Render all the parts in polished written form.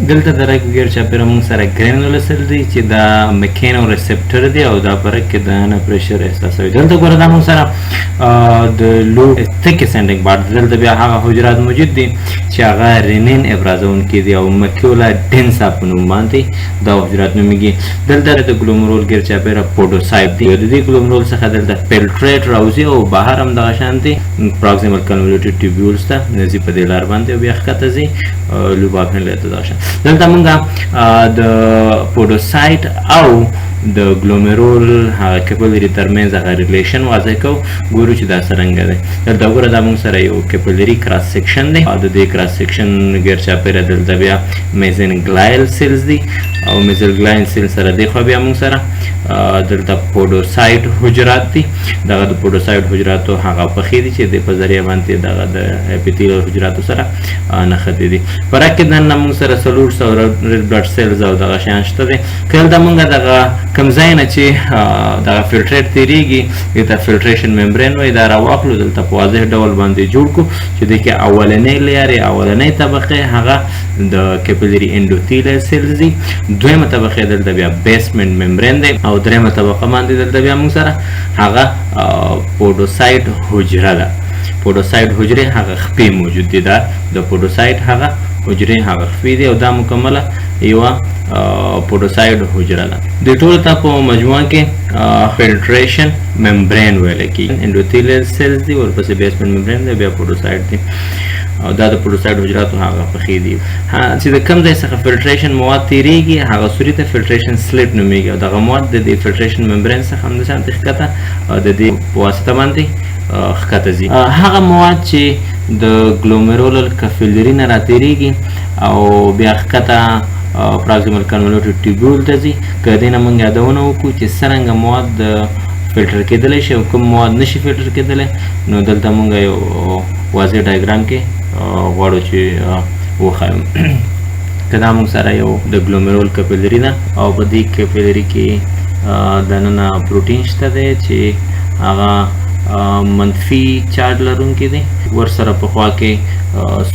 دلته درک غیر چاپیره مونږ سره ګرینولر سیل دی چې دا میکانو ریسپټر دی او دا پرک کې د نه پریشر احساسوي. دلته ګوره دا مونږ سره د لو تھک سینډینګ بارډ دلته بیا هغه حجرات موجود دي چې هغه رینین ابرازونکي دي او مکیولا ډینسا په نوم باندې دا حجرات نومیږي. دلته د ګلومرول غیر چاپیره پودوسایت دی. د دې ګلومرول څخه دلته فلټریټ راوځي او بهر هم دغه شان دي پروکسیمل کنولیټډ ټیوبولز ته نزي په دې لار باندې بیا ښکته ځي لوباب نه لته دغه شان. دلته مونږه د پودوسایت او د ګلومرول هغه کیپلری ترمنځ هغه ریلیشن واضح کوو. ګورو چې دا څرنګه دی. دلته ګوره دا مونږ سره یو کیپلری کراس سیکشن دی. د دې کراس سیکشن غیر چاپیره دلته بیا میزنګلایل سیلز دي او میزنګلایل سیل سره دی خو بیا مونږ سره دلته پودوسایت حجرات دي. دغه د پودوسایت حجراتو هغه پخې دي چې د په ذریعه باندې دغه د اپیتیلیل حجراتو سره نښتي دي. فرق کې دننه مونږ سره سلوټس او ریډ بلډ سیلز او دغه شیان شته دي. کله دا مونږ دغه کوم ځای نه چې دغه فلټریټ تیریږي دته فلټریشن ممبرین وایي دا راواخلو دلته په واضح ډول باندې جوړ کړو چې د کې اولنۍ لیر اولنۍ طبقه هغه د کیپلری انډوتیلیل سیلز دي. دویمه طبقه دلته بیا بیسمنت ممبرین دی او دریمه طبقه باندې دلته بیا موږ سره هغه پودوسایت حجره ده. پودوسایت حجره هغه خپې موجود دي. دا د پودوسایت هغه حجره هغه خپې دي او دا مکمله یوه پودوسایت حجره ده. د ټول ته په مجموعه کې فلټریشن ممبرین ویل کېږي. انډوتیلیل سیلز دي ورپسې بیسمنت ممبرین دی بیا پودوسایت دی او دا د پودوسایت حجراتو هغه پخې دي. چې د کوم ځای څخه فلټریشن مواد تیریږي هغه سوري ته فلټریشن سلیټ نومیږي او دغه مواد د دې فلټریشن ممبرین څخه همداسې ښکته د دې په واسطه باندې ښکته ځي. هغه مواد چې د ګلومرولر کفیلري نه راتیریږي او بیا ښکته پروکسیمل کنولیټډ ټیوبول ته ځي. که دې نه موږ یادونه وکړو چې څرنګه مواد فلټر کېدلی شي او کوم مواد نشي فلټر کېدلی نو دلته موږ یو واضح ډایګرام کې غواړو چې وښایو. که دا موږ سره یو د ګلومرول کپیلري ده او په دې کپیلري کې دننه پروټین شته دی چې هغه منفي چارج لرونکی دی. ورسره په خوا کې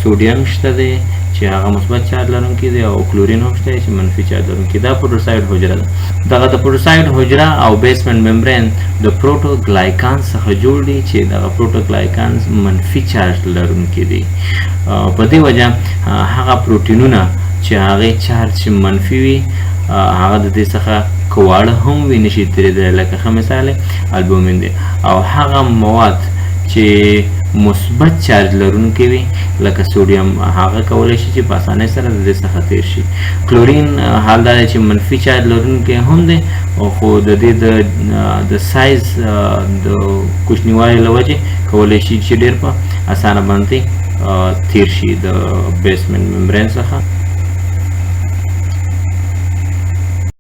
سوډیم شته دی چې هغه مثبت چارج لرونکی دی او کلورین هم شته چې منفي چارج لرونکی. دا پودوسایت حجره ده. دغه د پودوسایت حجره او بیسمنت ممبرین د پروټوګلایکانز څخه جوړ دي چې دغه پروټوګلایکانز منفي چارج لرونکی دي. په دې وجه هغه پروټینونه چې هغه چارج منفي وي هغه د دې څخه کواړه هم وي نشي تیریدلی. لکه ښه مثال البومین دی. او هغه مواد چې مثبت چارج لرونکي وي لکه سوډیم هغه کولی شي چې په اسانۍ سره د دې څخه تیر شي. کلورین حال دا دی چې منفي چارج لرونکی هم دی خو د دې د سایز د کوچنیوالي له وجې کولی شي چې ډېر په اسانه باندې تیر شي د بیسمنت ممبرین څخه